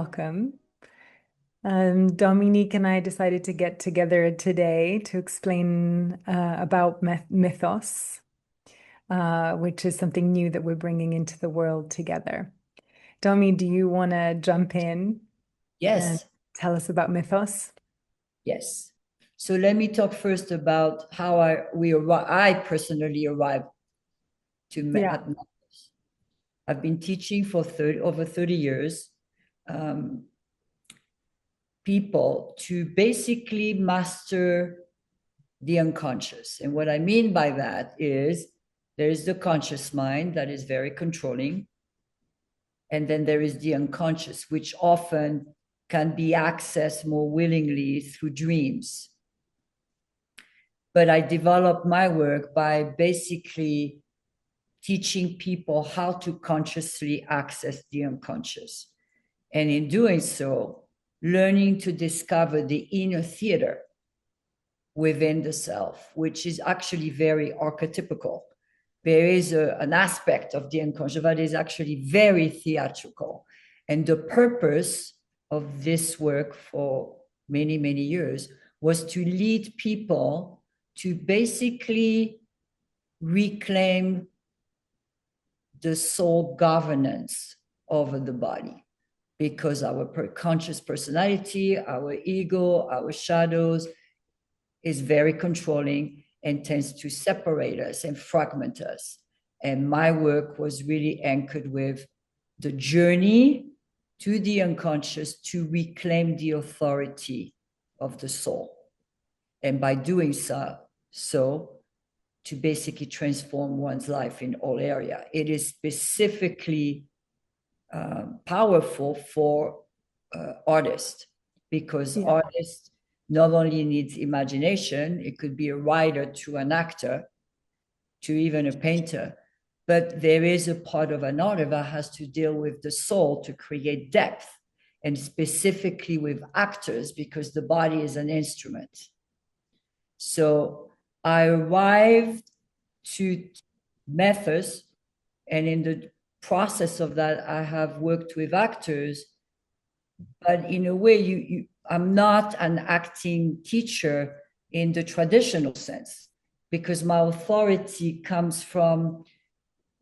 welcome. Dominique and I decided to get together today to explain about Mythos, which is something new that we're bringing into the world together. Domi, do you want to jump in and Yes, tell us about Mythos? yes. So let me talk first about how I personally arrived Yeah. at Mythos. I've been teaching for over 30 years, um, people to basically master the unconscious. And what I mean by that is there is the conscious mind that is very controlling. And then there is the unconscious, which often can be accessed more willingly through dreams. But I developed my work by basically teaching people how to consciously access the unconscious. And in doing so, learning to discover the inner theater within the self, which is actually very archetypical. There is an aspect of the unconscious that is actually very theatrical. And the purpose of this work for many, many years was to lead people to basically reclaim the soul governance over the body, because our conscious personality, our ego, our shadows is very controlling and tends to separate us and fragment us. And my work was really anchored with the journey to the unconscious to reclaim the authority of the soul. And by doing so to basically transform one's life in all area. It is specifically powerful for artists, because Yeah. artists not only needs imagination, it could be a writer to an actor to even a painter, but there is a part of an art that has to deal with the soul to create depth, and specifically with actors, because the body is an instrument. So I arrived to Mythos, and in the process of that, I have worked with actors. But in a way, I'm not an acting teacher in the traditional sense, because my authority comes from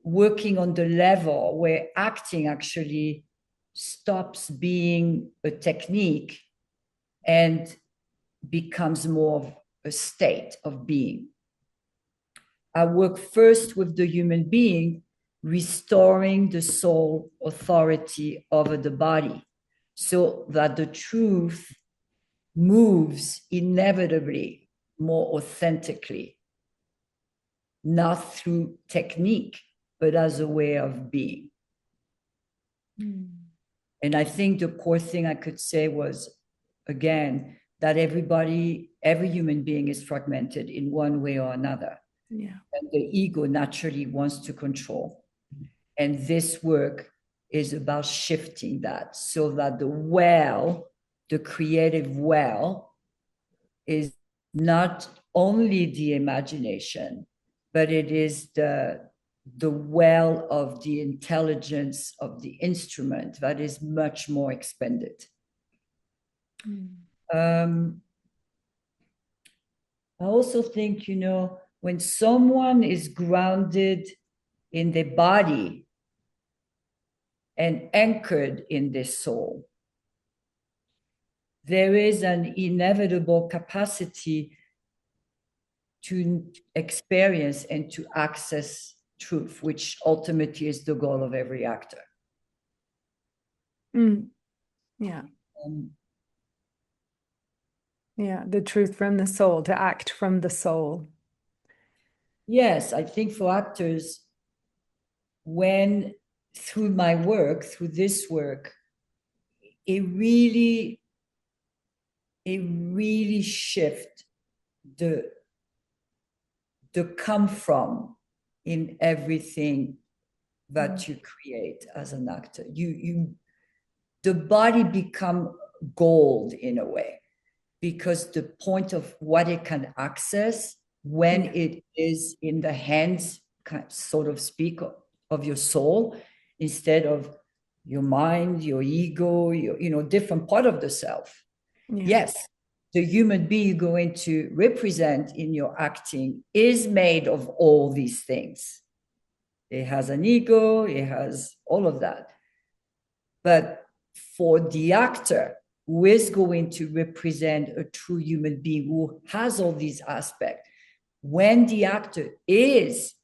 working on the level where acting actually stops being a technique and becomes more of a state of being. I work first with the human being, restoring the soul authority over the body, so that the truth moves inevitably more authentically, not through technique, but as a way of being. Mm. And I think the core thing I could say was, again, that every human being is fragmented in one way or another. Yeah. And the ego naturally wants to control. And this work is about shifting that, so that the creative well, is not only the imagination, but it is the well of the intelligence of the instrument that is much more expanded. Mm. Um, I also think, when someone is grounded in their body and anchored in their soul, there is an inevitable capacity to experience and to access truth, which ultimately is the goal of every actor. Mm. Yeah. Um, Yeah. The truth from the soul, to act from the soul. yes, I think for actors, when through this work, it really, it really shift the come from in everything Mm. that you create as an actor. The body become gold in a way, because the point of what it can access when Yeah. it is in the hands, so to speak, of your soul, instead of your mind, your ego, your different part of the self. Yeah. Yes, the human being you're going to represent in your acting is made of all these things. It has an ego, it has all of that. But for the actor who is going to represent a true human being who has all these aspects, when the actor is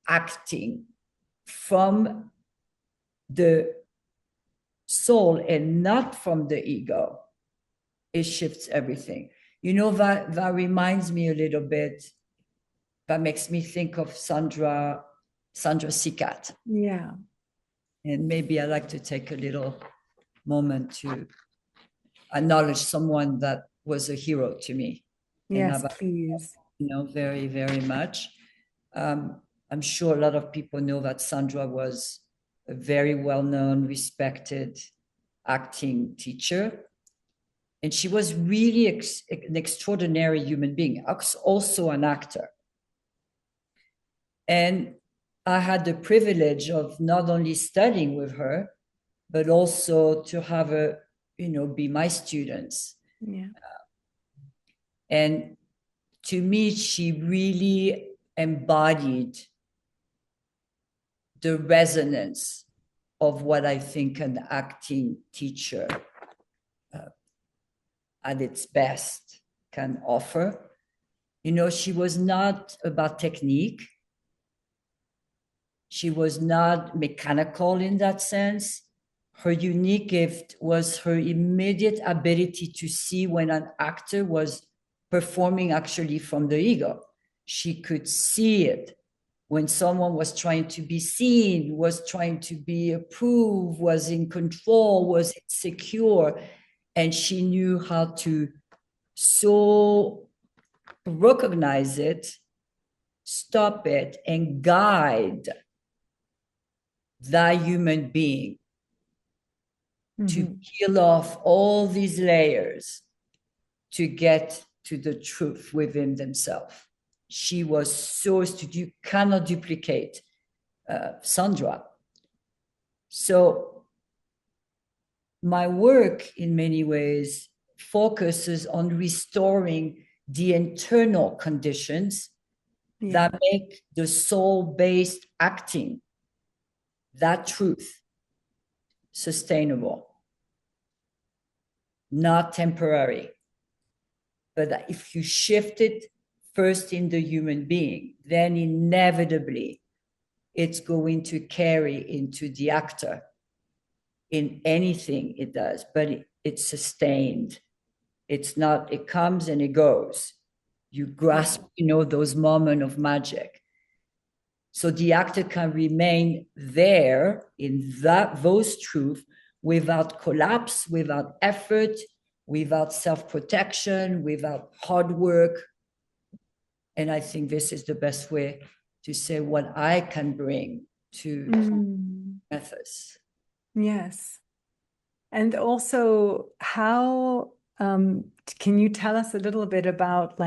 acting from the soul and not from the ego, it shifts everything. That reminds me a little bit, that makes me think of Sandra Seacat. Yeah. And maybe I'd like to take a little moment to acknowledge someone that was a hero to me. And Yes, please. very, very much. I'm sure a lot of people know that Sandra was a very well-known, respected acting teacher. And she was really an extraordinary human being, also an actor. And I had the privilege of not only studying with her, but also to have her, be my students. Yeah. And to me, she really embodied the resonance of what I think an acting teacher at its best can offer. She was not about technique. She was not mechanical in that sense. Her unique gift was her immediate ability to see when an actor was performing actually from the ego. She could see it when someone was trying to be seen, was trying to be approved, was in control, was insecure. And she knew how to so recognize it, stop it, and guide that human being to peel off all these layers to get to the truth within themselves. She was so astute. You cannot duplicate Sandra. So my work in many ways focuses on restoring the internal conditions that make the soul-based acting, that truth, sustainable, not temporary. But if you shift it first in the human being, then inevitably it's going to carry into the actor in anything it does, but it's sustained. It's not, it comes and it goes. You grasp, those moments of magic. So the actor can remain there in those truths without collapse, without effort, without self-protection, without hard work. And I think this is the best way to say what I can bring to Mythos. Yes. And also, how can you tell us a little bit about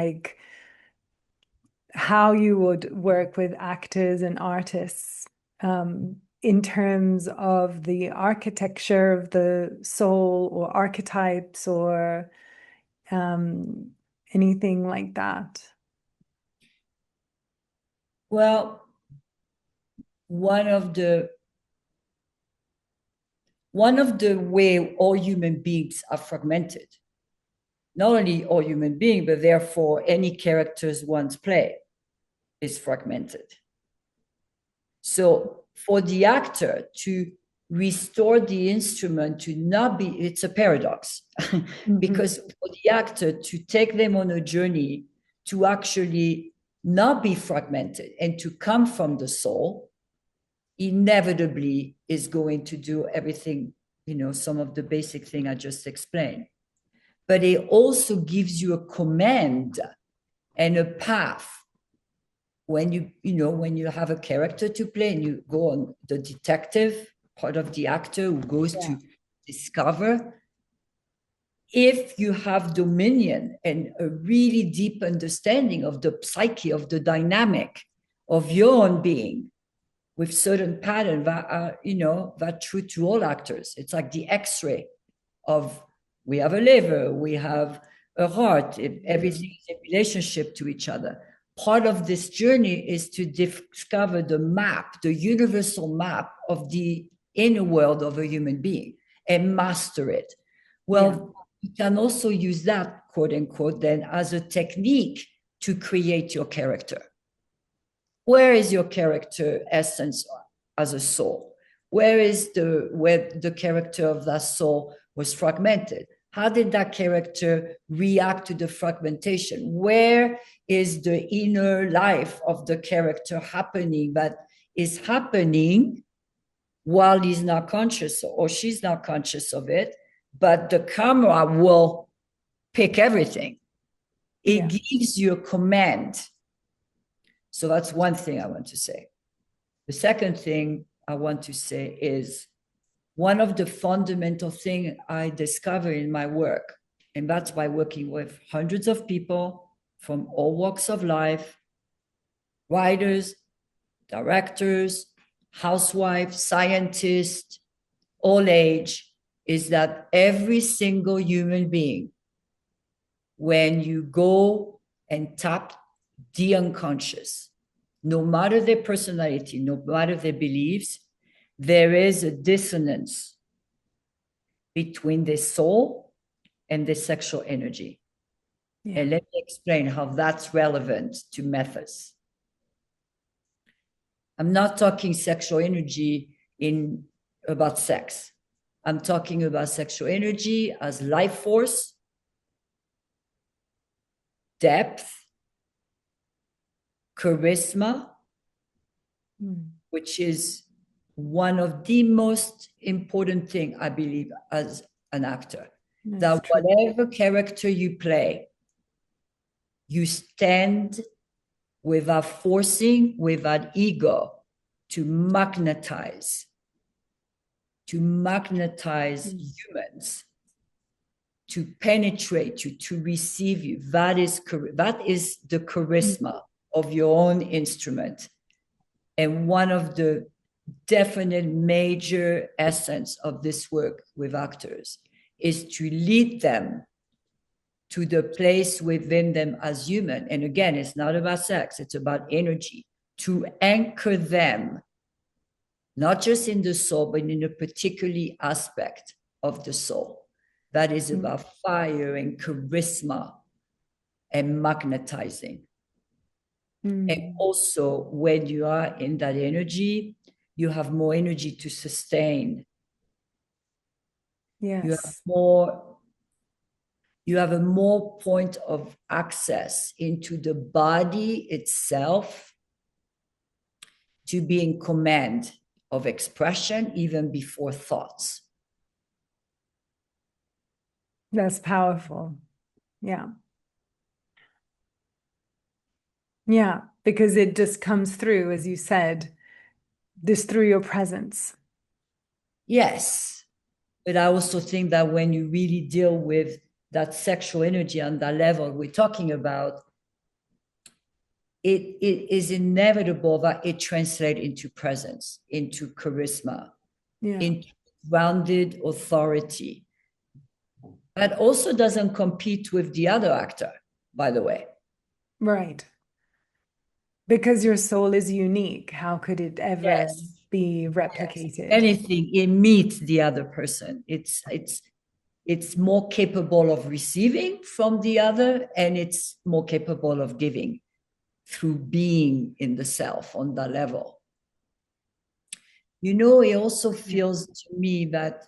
how you would work with actors and artists in terms of the architecture of the soul or archetypes or anything like that? Well, one of the way all human beings are fragmented, not only all human beings, but therefore any characters one's play is fragmented. So for the actor to restore the instrument to not be, it's a paradox, because for the actor to take them on a journey to actually not be fragmented and to come from the soul, inevitably is going to do everything, some of the basic thing I just explained. But it also gives you a command and a path when you have a character to play and you go on the detective part of the actor who goes to discover. If you have dominion and a really deep understanding of the psyche, of the dynamic of your own being, with certain patterns that are, that true to all actors. It's like the X-ray of, we have a liver, we have a heart, everything is in relationship to each other. Part of this journey is to discover the map, the universal map of the inner world of a human being and master it. Well, you can also use that, quote unquote, then as a technique to create your character. Where is your character essence as a soul? Where the character of that soul was fragmented? How did that character react to the fragmentation? Where is the inner life of the character happening that is happening while he's not conscious or she's not conscious of it, but the camera will pick everything. It gives you a command. So that's one thing I want to say. The second thing I want to say is one of the fundamental things I discover in my work, and that's by working with hundreds of people from all walks of life, writers, directors, housewives, scientists, all age, is that every single human being, when you go and tap the unconscious, no matter their personality, no matter their beliefs, there is a dissonance between their soul and their sexual energy. And let me explain how that's relevant to Mythos. I'm not talking sexual energy about sex. I'm talking about sexual energy as life force, depth, charisma, which is one of the most important things, I believe, as an actor. That's that true. Whatever character you play, you stand without forcing, without ego, to magnetize humans, to penetrate you, to receive you. That is the charisma of your own instrument. And one of the definite major essence of this work with actors is to lead them to the place within them as human. And again, it's not about sex, it's about energy, to anchor them, not just in the soul, but in a particular aspect of the soul that is about fire and charisma and magnetizing. And also, when you are in that energy, you have more energy to sustain. Yes. You have a more point of access into the body itself to be in command of expression even before thoughts. That's powerful. Yeah. Yeah, because it just comes through, as you said, this through your presence. Yes. But I also think that when you really deal with that sexual energy on that level we're talking about, it is inevitable that it translates into presence, into charisma, into grounded authority. That also doesn't compete with the other actor, by the way. Right. Because your soul is unique. How could it ever be replicated? Yes. Anything, it meets the other person. It's more capable of receiving from the other, and it's more capable of giving through being in the self on that level. It also feels to me that,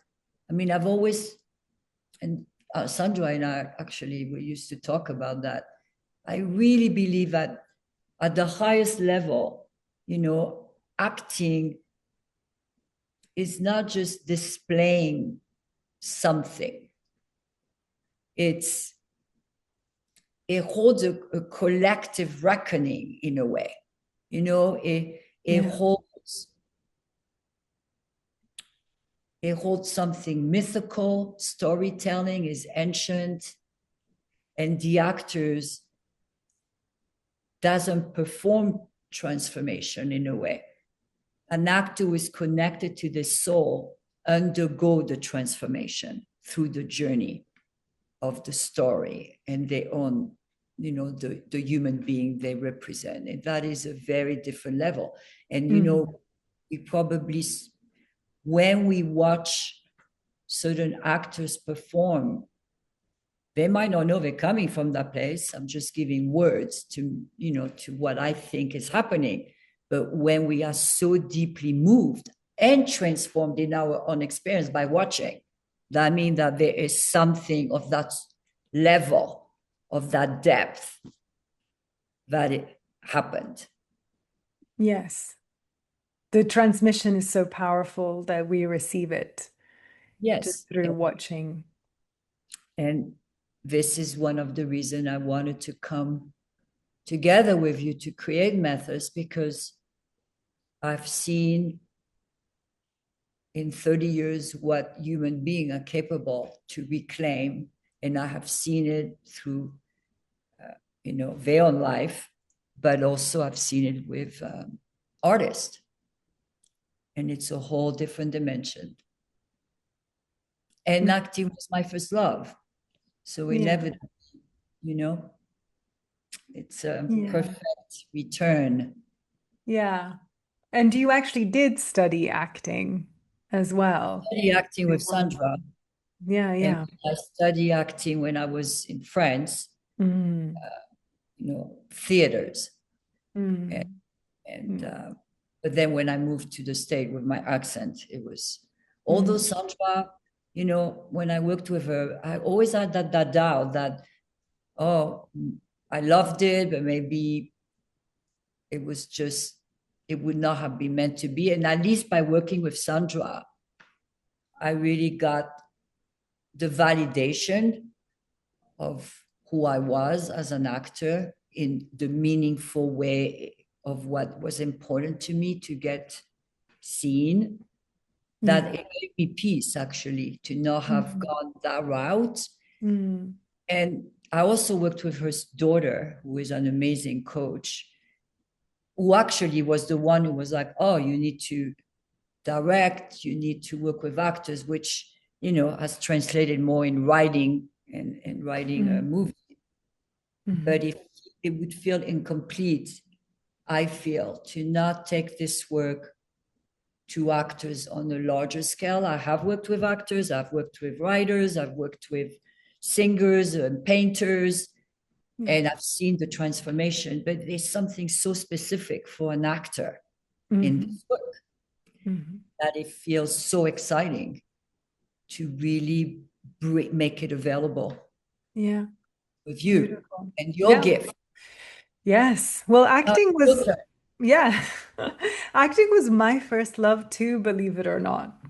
I've always, and Sandra and I actually, we used to talk about that. I really believe that at the highest level, acting is not just displaying something. It holds a collective reckoning in a way. It holds something mythical. Storytelling is ancient, and the actors doesn't perform transformation in a way. an actor who is connected to the soul undergo the transformation through the journey of the story and their own, the human being they represent. And that is a very different level. And, Mm. we probably, when we watch certain actors perform, they might not know they're coming from that place. I'm just giving words to, to what I think is happening. But when we are so deeply moved and transformed in our own experience by watching, that means that there is something of that level, of that depth, that it happened. Yes. The transmission is so powerful that we receive it just Yes. through watching. And this is one of the reasons I wanted to come together with you to create Mythos, because I've seen in 30 years what human beings are capable to reclaim. And I have seen it through, their own life, but also I've seen it with artists. And it's a whole different dimension. And acting was my first love. So Yeah. inevitably, you know, it's a Yeah. perfect return. Yeah. And you actually did study acting as well. Study acting with Before. Sandra, Yeah, and yeah. I studied acting when I was in France, Mm, theaters. And, mm, and mm, but then when I moved to the state with my accent, it was, although mm, Sandra, when I worked with her, I always had that doubt that, oh, I loved it, but maybe it was just, it would not have been meant to be. And at least by working with Sandra, I really got the validation of who I was as an actor in the meaningful way of what was important to me to get seen. That mm, it gave me peace, actually, to not have mm, gone that route. mm, And I also worked with her daughter, who is an amazing coach, who actually was the one who was like, oh, you need to direct, you need to work with actors, which, has translated more in writing and writing a mm, movie. mm, But if it would feel incomplete, I feel, to not take this work to actors on a larger scale. I have worked with actors, I've worked with writers, I've worked with singers and painters, yeah. and I've seen the transformation. But there's something so specific for an actor in Mhm, this work mhm. that it feels so exciting to really make it available Yeah, with you beautiful. and your Yeah. gift. Yes. Well, Now, acting your was, turn. yeah, acting was my first love too, believe it or not.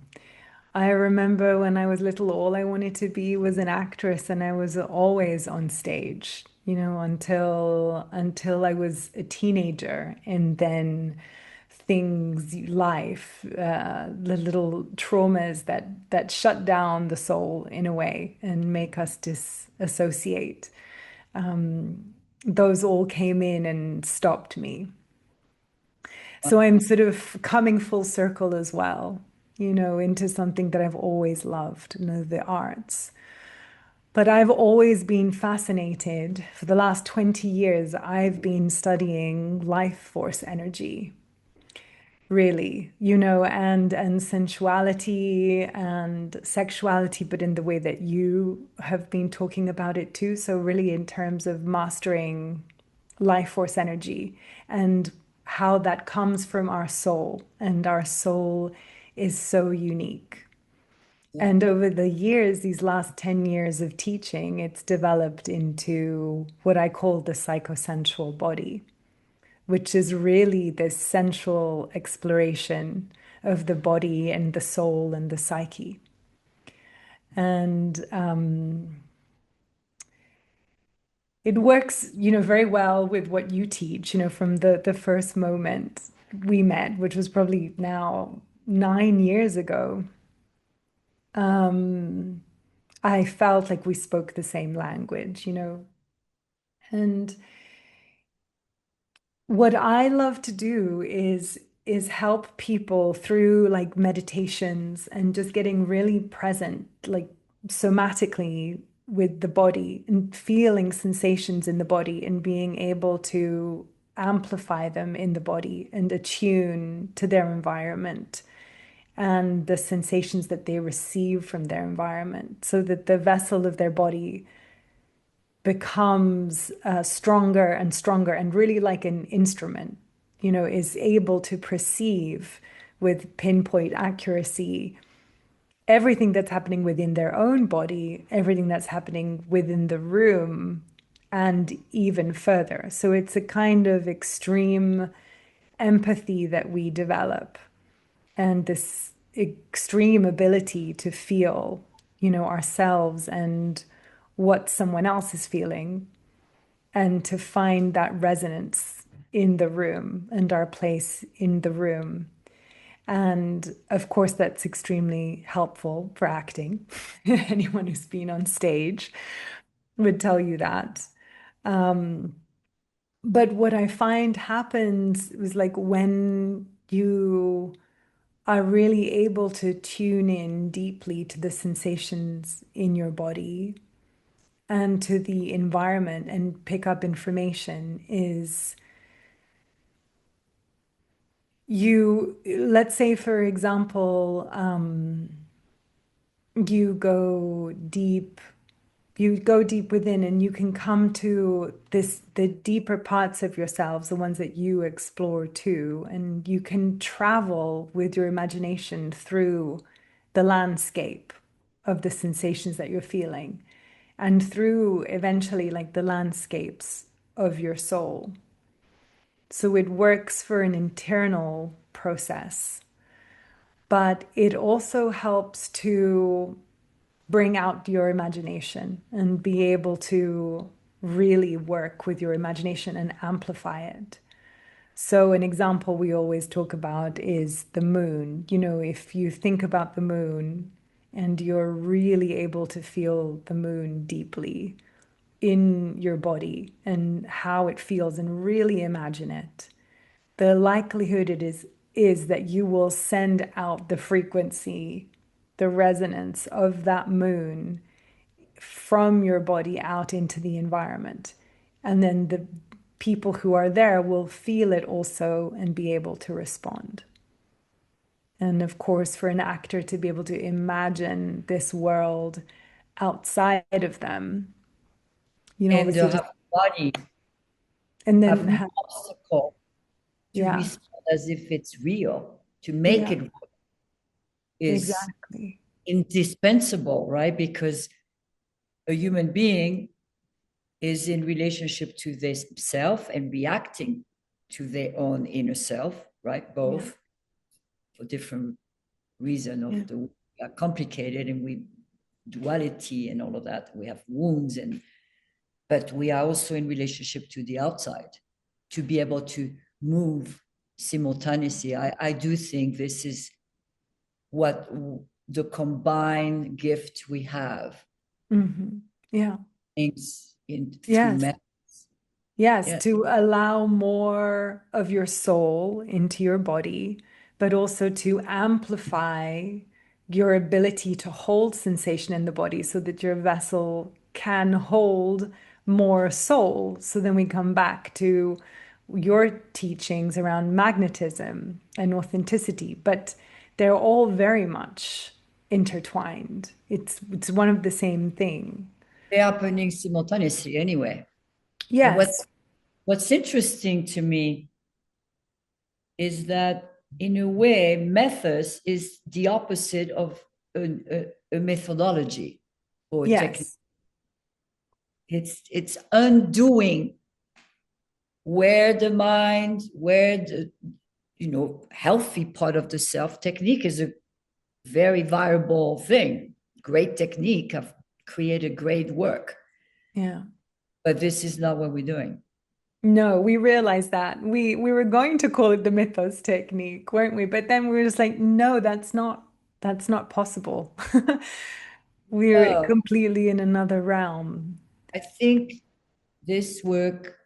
I remember when I was little, all I wanted to be was an actress, and I was always on stage, until I was a teenager, and then life, the little traumas that shut down the soul in a way and make us disassociate. Those all came in and stopped me. So I'm sort of coming full circle as well, into something that I've always loved, the arts. But I've always been fascinated. For the last 20 years, I've been studying life force energy, really, and sensuality and sexuality, but in the way that you have been talking about it too. So really in terms of mastering life force energy and how that comes from our soul, and our soul is so unique. Yeah. And over the years, these last 10 years of teaching, it's developed into what I call the psychosensual body, which is really this sensual exploration of the body and the soul and the psyche. And it works, very well with what you teach, from the first moment we met, which was probably now 9 years ago. I felt like we spoke the same language. And what I love to do is is help people through like meditations and just getting really present, like somatically with the body and feeling sensations in the body and being able to amplify them in the body and attune to their environment and the sensations that they receive from their environment so that the vessel of their body becomes stronger and stronger and really like an instrument, is able to perceive with pinpoint accuracy everything that's happening within their own body, everything that's happening within the room, and even further. So it's a kind of extreme empathy that we develop and this extreme ability to feel, ourselves and what someone else is feeling and to find that resonance in the room and our place in the room. And of course, that's extremely helpful for acting. Anyone who's been on stage would tell you that. Um, but what I find happens is like when you are really able to tune in deeply to the sensations in your body and to the environment and pick up information is let's say, for example, you go deep, you go deep within and you can come to the deeper parts of yourselves, the ones that you explore too, and you can travel with your imagination through the landscape of the sensations that you're feeling and through eventually like the landscapes of your soul. So it works for an internal process, but it also helps to bring out your imagination and be able to really work with your imagination and amplify it. So, an example we always talk about is the moon. If you think about the moon and you're really able to feel the moon deeply in your body and how it feels and really imagine it, the likelihood is that you will send out the frequency, the resonance of that moon from your body out into the environment. And then the people who are there will feel it also and be able to respond. And of course, for an actor to be able to imagine this world outside of them, And obviously just, have body and have then, no obstacle to yeah, respond as if it's real. To make yeah, it is exactly. indispensable, right? Because a human being is in relationship to their self and reacting to their own inner self, right? Yeah, Both for different reason yeah, of the we are complicated and we duality and all of that. We have wounds but we are also in relationship to the outside to be able to move simultaneously. I do think this is what the combined gift we have yeah. through Yes. methods. Yes, Yeah. to allow more of your soul into your body, but also to amplify your ability to hold sensation in the body so that your vessel can hold more soul. So then we come back to your teachings around magnetism and authenticity, but they're all very much intertwined. It's one of the same thing. They are happening simultaneously anyway. And Yes. what's interesting to me is that in a way, methods is the opposite of a methodology or a technique. Yes. It's undoing where the mind, where the healthy part of the self. Technique is a very viable thing. Great technique. I've created great work. Yeah. But this is not what we're doing. No, we realized that. We were going to call it the Mythos technique, weren't we? But then we were just like, no, that's not possible. We're No, completely in another realm. I think this work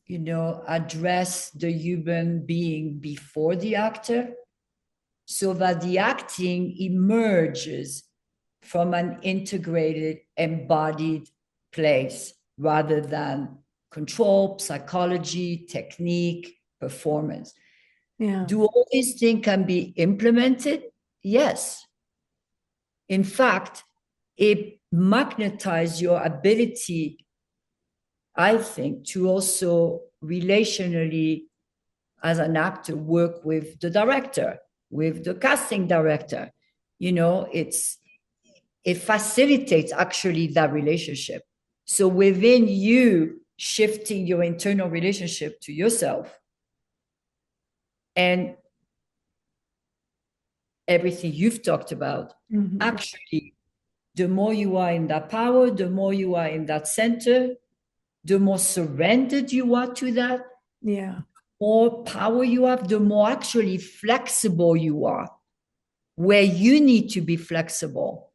address the human being before the actor, so that the acting emerges from an integrated, embodied place rather than control, psychology, technique, performance. Yeah. Do all these things can be implemented? Yes. In fact, it magnetizes your ability, I think, to also relationally, as an actor, work with the director, with the casting director. It facilitates actually that relationship. So within you, shifting your internal relationship to yourself and everything you've talked about, Mm-hmm. actually, the more you are in that power, the more you are in that center, the more surrendered you are to that, Yeah. more power you have, the more actually flexible you are, where you need to be flexible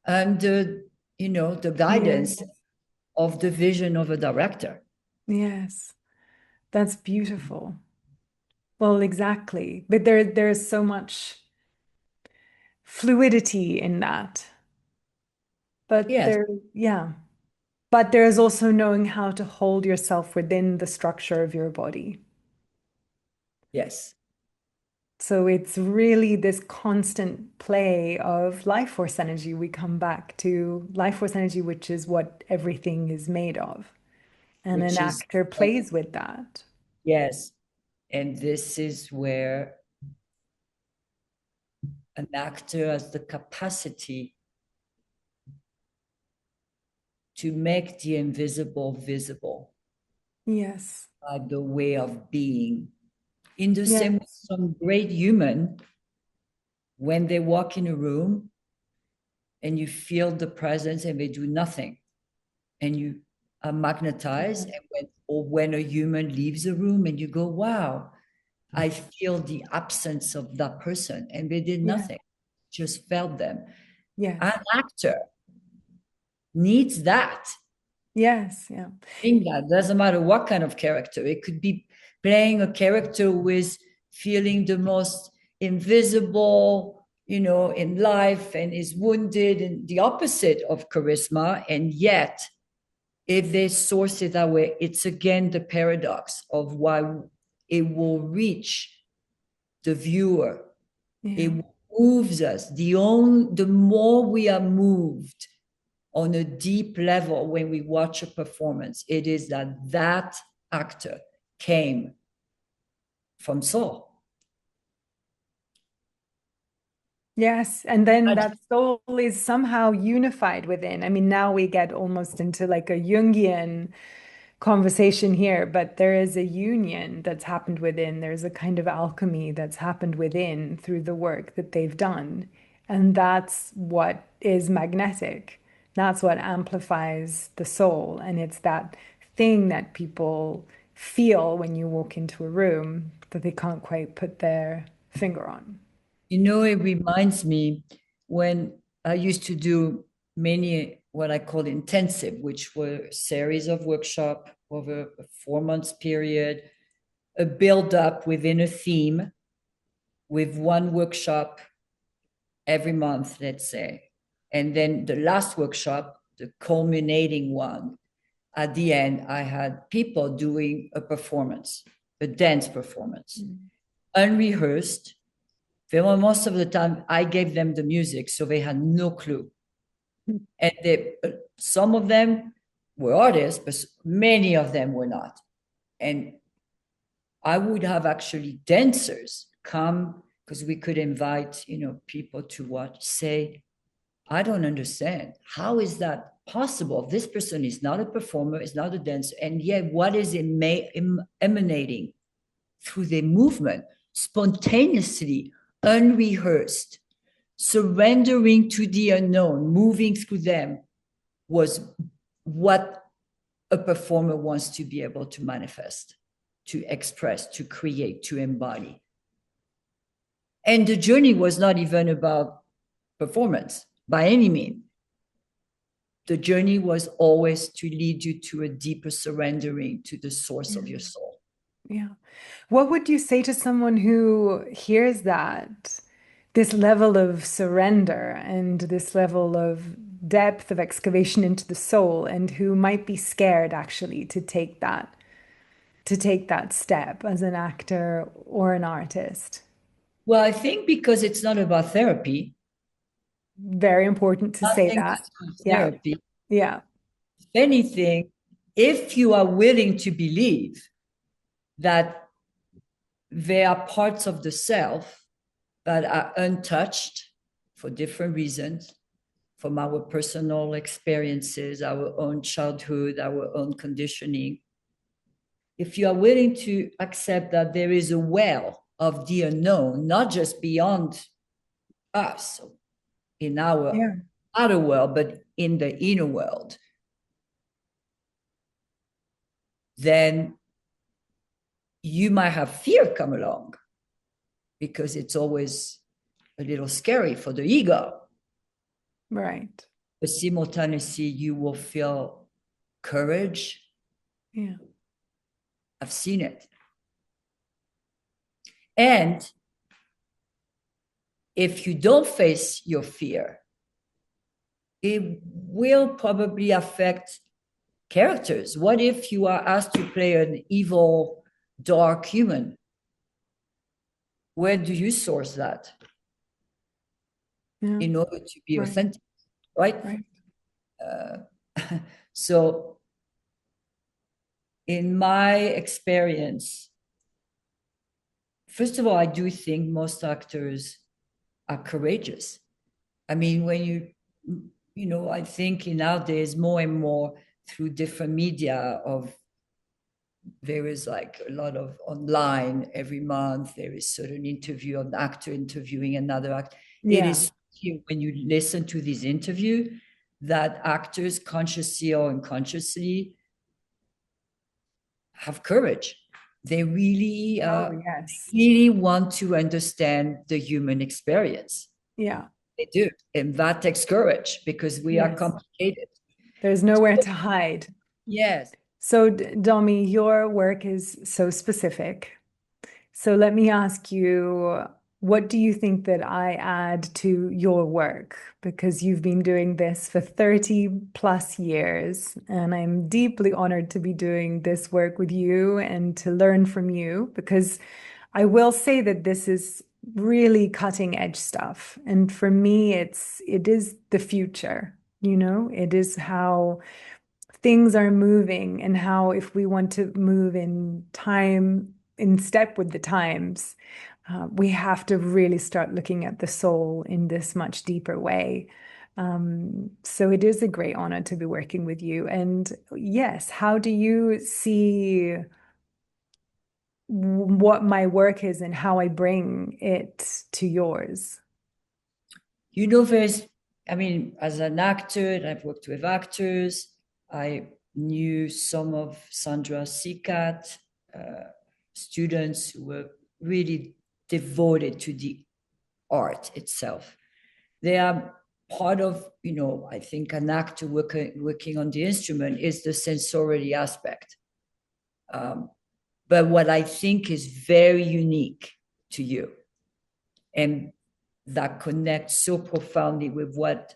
under, the guidance Yes. of the vision of a director. Yes. That's beautiful. Well, exactly. But there's so much fluidity in that. But Yes, there, yeah. But there's also knowing how to hold yourself within the structure of your body. yes, So it's really this constant play of life force energy. We come back to life force energy, which is what everything is made of. And an which is, actor plays with that. yes. And this is where an actor has the capacity to make the invisible visible Yes. by the way of being. In the same way, Yes. some great human, when they walk in a room and you feel the presence and they do nothing, and you are magnetized, and when a human leaves a room and you go, wow, I feel the absence of that person, and they did Yeah. nothing, just felt them. Yes. An actor needs that. Yes. Yeah. Think that doesn't matter what kind of character. It could be playing a character who is feeling the most invisible, in life, and is wounded, and the opposite of charisma. And yet, if they source it that way, it's again the paradox of why it will reach the viewer. Yeah. It moves us. The more we are moved on a deep level when we watch a performance, it is that actor came from soul. Yes, and then that soul is somehow unified within. I mean, now we get almost into like a Jungian conversation here, but there is a union that's happened within. There's a kind of alchemy that's happened within through the work that they've done. And that's what is magnetic. That's what amplifies the soul. And it's that thing that people feel when you walk into a room that they can't quite put their finger on. It reminds me when I used to do many what I call intensive, which were series of workshop over a 4 months period, a build up within a theme with one workshop every month, let's say. And then the last workshop, the culminating one, at the end, I had people doing a performance, a dance performance, unrehearsed. Most of the time, I gave them the music, so they had no clue. And some of them were artists, but many of them were not. And I would have actually dancers come because we could invite, people to watch, say, I don't understand. How is that possible? This person is not a performer, is not a dancer. And yet, what is emanating through their movement, spontaneously, unrehearsed, surrendering to the unknown, moving through them, was what a performer wants to be able to manifest, to express, to create, to embody. And the journey was not even about performance by any means. the journey was always to lead you to a deeper surrendering to the source of your Yeah. soul. Yeah. What would you say to someone who hears that, this level of surrender and this level of depth of excavation into the soul, and who might be scared actually to take that step as an actor or an artist? Well, I think because it's not about therapy, Very important to say nothing to that. do with Yeah. therapy. Yeah. If anything, if you are willing to believe that there are parts of the self that are untouched for different reasons, from our personal experiences, our own childhood, our own conditioning. If you are willing to accept that there is a well of the unknown, not just beyond us in our Yeah. outer world, but in the inner world, then you might have fear come along because it's always a little scary for the ego. Right. But simultaneously, you will feel courage. Yeah. I've seen it. And if you don't face your fear, it will probably affect characters. What if you are asked to play an evil, dark human? Where do you source that Yeah. in order to be Right. authentic, right? Right. Uh, so, in my experience, first of all, I do think most actors are courageous. I mean, when I think nowadays more and more through different media of there is like a lot of online every month, there is sort of an interview of an actor interviewing another actor. It Yeah. is when you listen to this interview that actors consciously or unconsciously have courage. They Oh, yes. really want to understand the human experience. Yeah. They do. And that takes courage because we are Yes. complicated. There's nowhere to hide. Yes. So, Domi, your work is so specific. So let me ask you, what do you think that I add to your work? Because you've been doing this for 30 plus years, and I'm deeply honored to be doing this work with you and to learn from you, because I will say that this is really cutting edge stuff. And for me, it is the future, it is how things are moving and how if we want to move in time, in step with the times, we have to really start looking at the soul in this much deeper way. So it is a great honor to be working with you. And yes, how do you see what my work is and how I bring it to yours? There's, I mean, as an actor, and I've worked with actors, I knew some of Sandra Seacat students who were really devoted to the art itself. They are part of, I think an actor working on the instrument is the sensory aspect. But what I think is very unique to you and that connects so profoundly with what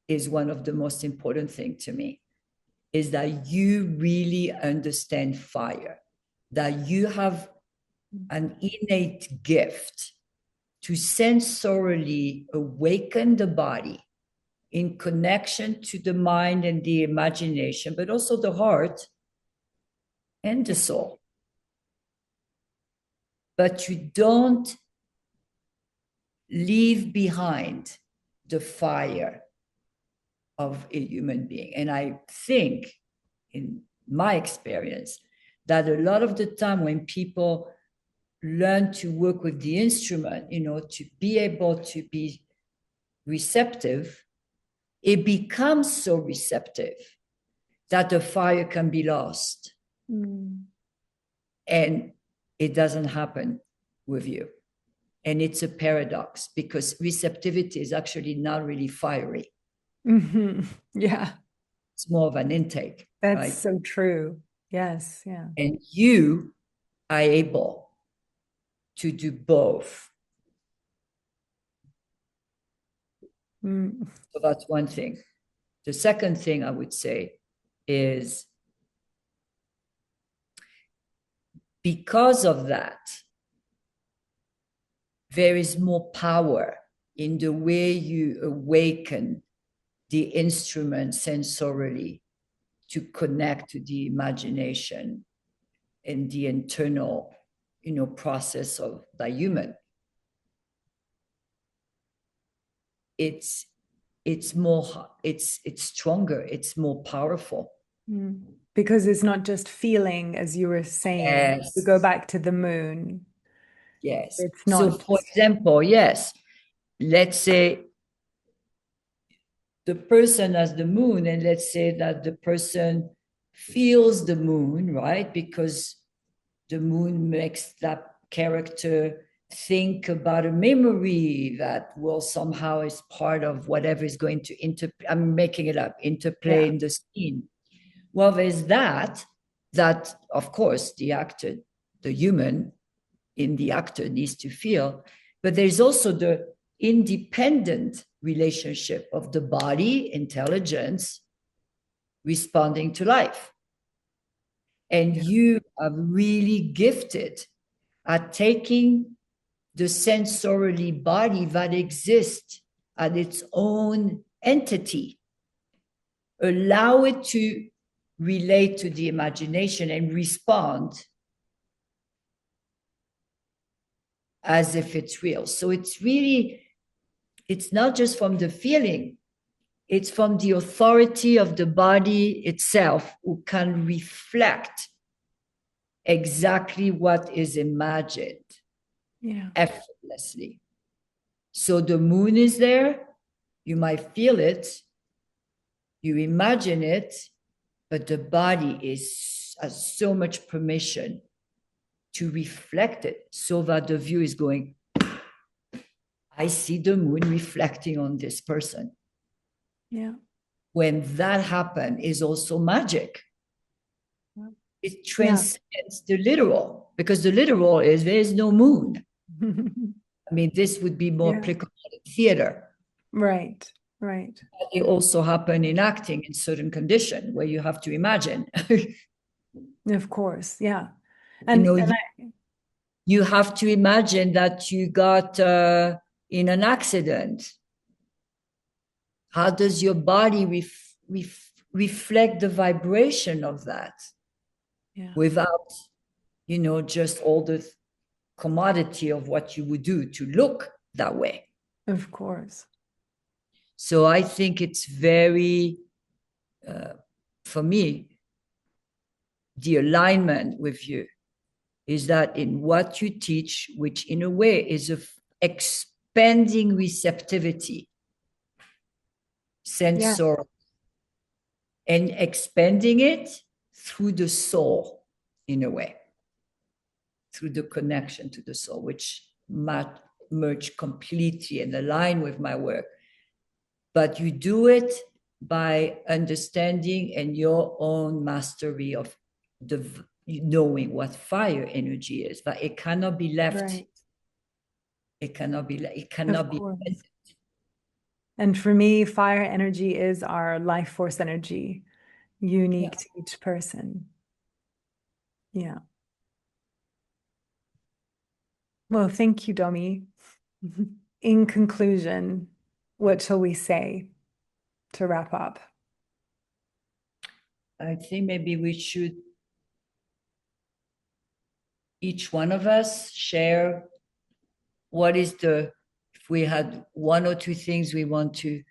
is one of the most important things to me is that you really understand fire, that you have an innate gift to sensorily awaken the body in connection to the mind and the imagination, but also the heart and the soul. But you don't leave behind the fire of a human being. And I think, in my experience, that a lot of the time when people learn to work with the instrument, to be able to be receptive, it becomes so receptive that the fire can be lost. Mm. And it doesn't happen with you. And it's a paradox because receptivity is actually not really fiery. Mhm. Yeah. It's more of an intake, That's right? so true. Yes, yeah. And you are able to do both. Mm. So that's one thing. The second thing I would say is because of that, there is more power in the way you awaken the instrument sensorily to connect to the imagination and the internal, process of the human. It's it's stronger, it's more powerful. Mm. Because it's not just feeling, as you were saying, to go Yes, back to the moon. yes. It's So not for just, example, yes, let's say the person has the moon, and let's say that the person feels the moon, right? Because the moon makes that character think about a memory that will somehow is part of whatever is going to I'm making it up, interplay yeah, in the scene. Well, there's that of course the actor, the human in the actor needs to feel, but there's also the independent relationship of the body intelligence responding to life. And yeah, you are really gifted at taking the sensorily body that exists as its own entity, allow it to relate to the imagination and respond as if it's real. So it's not just from the feeling, it's from the authority of the body itself who can reflect exactly what is imagined yeah, effortlessly. So the moon is there, you might feel it, you imagine it, but the body has so much permission to reflect it so that the view is going, I see the moon reflecting on this person. yeah. When that happens is also magic. It Yeah. transcends the literal, because the literal is there is no moon. I mean, this would be more Yeah. applicable in theater. Right. Right. It also happen in acting in certain condition where you have to imagine. Of course. Yeah. you And know, and you, I, you have to imagine that you got in an accident. How does your body reflect the vibration of that yeah, without, just all the commodity of what you would do to look that way? of course. So I think it's very, for me, the alignment with you is that in what you teach, which in a way is of expanding receptivity, Yeah, sensor, and expanding it through the soul, in a way, through the connection to the soul, which merge completely and align with my work. But you do it by understanding and your own mastery of the knowing what fire energy is, that it cannot be left. right. It Of cannot be. course. And for me, fire energy is our life force energy, Yeah. unique to each person. Yeah. Well, thank you, Domi. In conclusion, what shall we say to wrap up? I think maybe we should each one of us share what is the, if we had one or two things we want to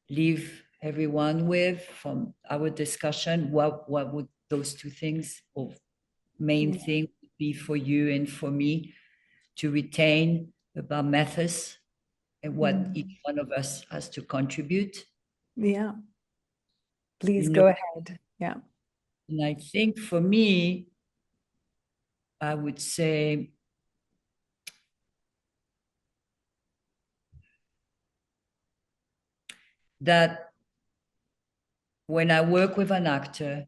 leave everyone with from our discussion, what would those two things or main Yeah. thing be for you and for me to retain about Mythos and what Mm. each one of us has to contribute? Yeah. Please You know, go ahead. Yeah. and I think for me, I would say that when I work with an actor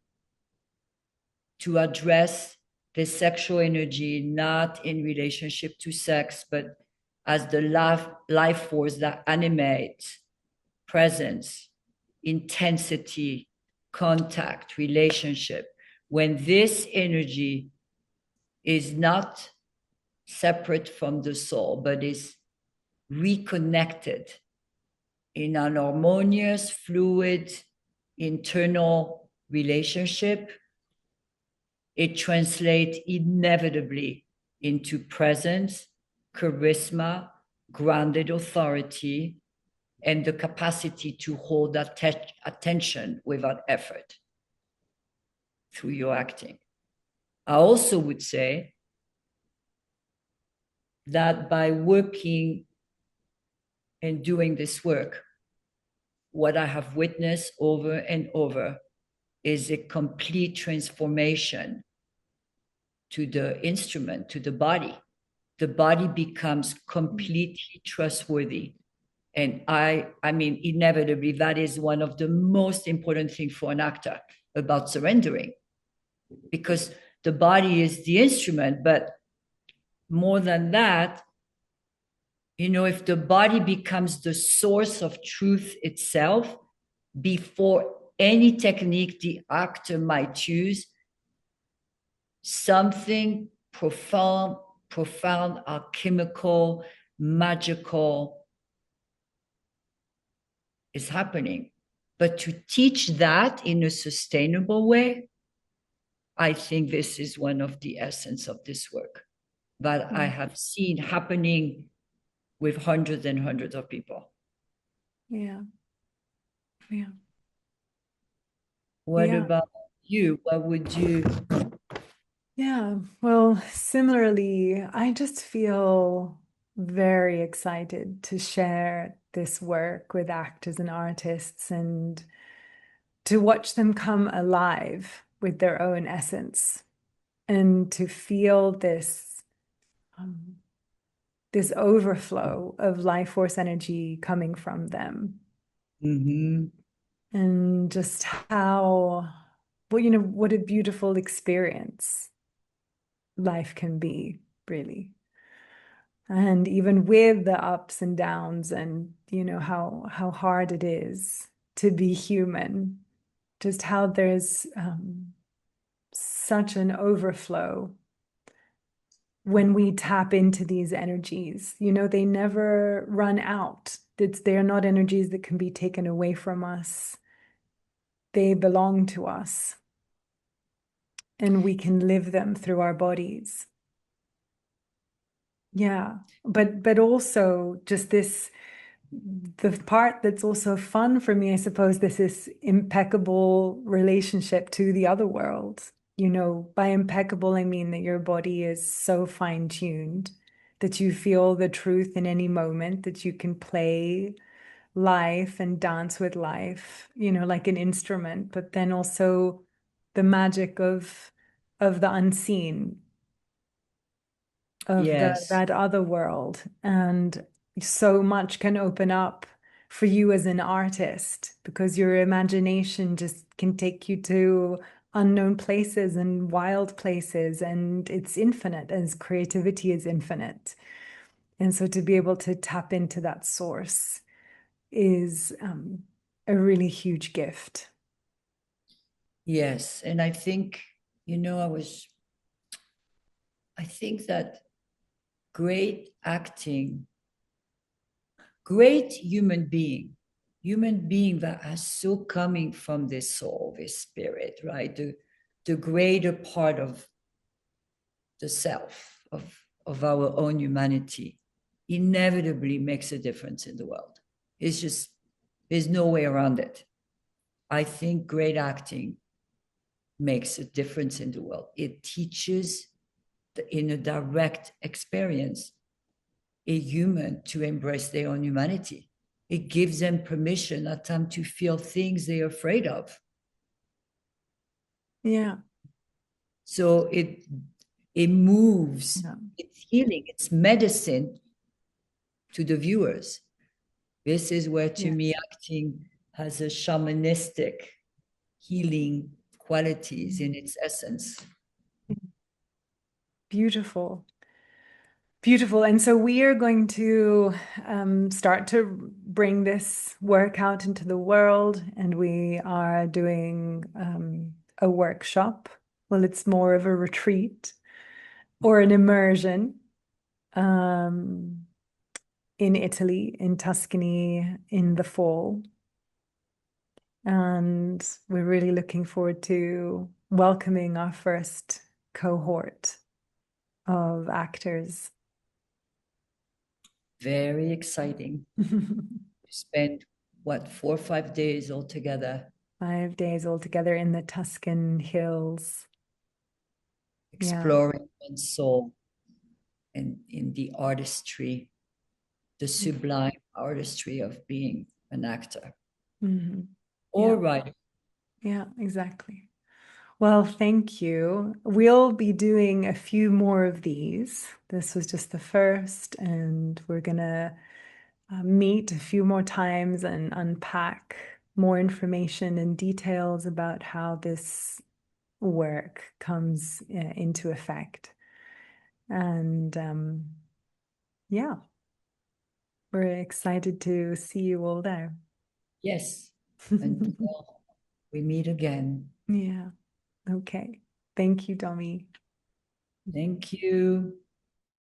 to address the sexual energy, not in relationship to sex, but as the life force that animates presence, intensity, contact, relationship. When this energy is not separate from the soul, but is reconnected in an harmonious, fluid, internal relationship, it translates inevitably into presence, charisma, grounded authority, and the capacity to hold attention without effort through your acting. I also would say that by working and doing this work, what I have witnessed over and over is a complete transformation to the instrument, to the body. The body becomes completely trustworthy. And I mean, inevitably, that is one of the most important things for an actor about surrendering, because the body is the instrument. But more than that, you know, if the body becomes the source of truth itself, before any technique the actor might use, something profound, alchemical, magical is happening. But to teach that in a sustainable way, I think this is one of the essence of this work that I have seen happening with hundreds and hundreds of people. Yeah. Yeah. What Yeah. about you? What would you? Yeah. Well, similarly, I just feel very excited to share this work with actors and artists and to watch them come alive with their own essence and to feel um, this overflow of life force energy coming from them. Mm-hmm. And just how, well, you know, what a beautiful experience life can be, really. And even with the ups and downs and, you know, how hard it is to be human, just how there's such an overflow when we tap into these energies. You know, they never run out. They're not energies that can be taken away from us. They belong to us, and we can live them through our bodies. Yeah, but also just this, the part that's also fun for me, I suppose, this is impeccable relationship to the other world. You know, by impeccable, I mean that your body is so fine-tuned that you feel the truth in any moment, that you can play life and dance with life, you know, like an instrument, but then also the magic of the unseen, of the Yes. that other world. And so much can open up for you as an artist because your imagination just can take you to unknown places and wild places, and it's infinite, as creativity is infinite. And so to be able to tap into that source is a really huge gift. Yes. And I think, you know, I think that great acting, great human being that are so coming from this soul, this spirit, right? The greater part of the self, of our own humanity, inevitably makes a difference in the world. It's just, there's no way around it. I think great acting makes a difference in the world. It teaches in a direct experience a human to embrace their own humanity. It gives them permission at time to feel things they're afraid of. Yeah. So it moves, Yeah. it's healing, it's medicine to the viewers. This is where, to Yeah. me, acting has a shamanistic healing qualities in its essence. Beautiful. Beautiful. And so we are going to start to bring this work out into the world, and we are doing a workshop. Well, it's more of a retreat or an immersion um, in Italy, in Tuscany, in the fall. And we're really looking forward to welcoming our first cohort of actors. Very exciting. Spend what, 4 or 5 days altogether 5 days altogether in the Tuscan hills. Yeah. exploring one's soul and in the artistry, the sublime artistry of being an actor Mm-hmm. or Yeah. writer. Yeah, exactly. Well, thank you. We'll be doing a few more of these. This was just the first, and we're gonna meet a few more times and unpack more information and details about how this work comes into effect. And yeah, we're excited to see you all there. Yes, until we meet again. Yeah. Okay. Thank you, Domi. Thank you.